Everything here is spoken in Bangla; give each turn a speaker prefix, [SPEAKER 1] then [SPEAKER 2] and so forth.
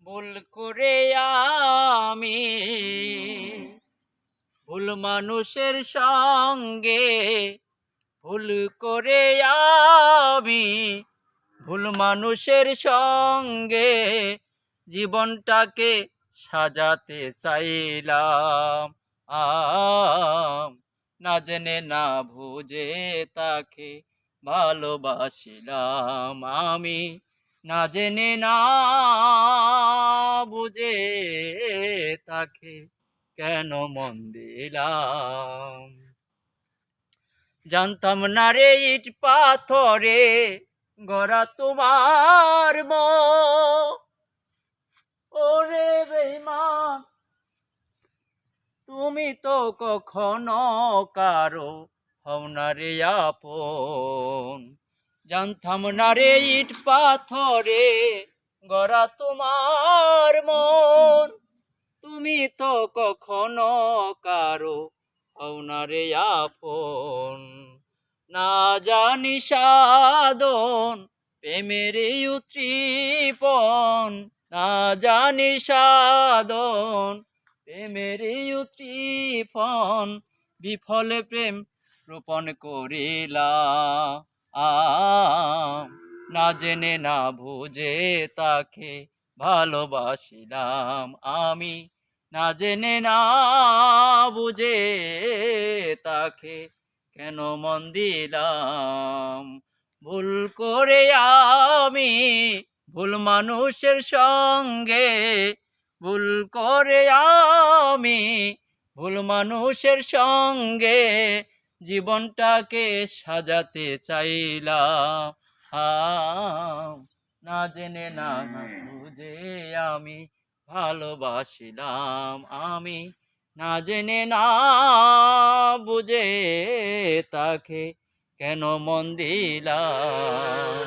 [SPEAKER 1] ভুল করে আমি ভুল মানুষের সঙ্গে ভুল করে আমি ভুল মানুষের সঙ্গে জীবনটাকে সাজাতে চাইলাম। না জেনে না বুঝে তাকে ভালোবাসিলাম আমি। না জেনে না বুঝে তাকে কেন মন দিলাম। জানতাম না রে ইট পাথরে গড়া তোমার মন। ওরে বেঈমান, তুমি তো কখনো কারো হও না রে আপন। জানতাম না রে ইট পাথরে গড়া তোমার মন। তুমি তো কখনো কারো হও না রে আপন। না জানি সাধন প্রেমের উৎক্ষেপণ। না জানি সাধন প্রেমের উৎক্ষেপণ। বিফলে প্রেম রোপণ করিলাম। না জেনে না বুঝে তাকে ভালোবাসিলাম আমি। না জেনে না বুঝে তাকে কেন মন দিলাম। ভুল করে আমি ভুল মানুষের সঙ্গে ভুল করে আমি ভুল মানুষের সঙ্গে জীবনটাকে সাজাতে চাইলাম। না জেনে না বুঝে আমি ভালোবাসিলাম আমি। না জেনে না বুঝে তাকে কেন মন দিলাম।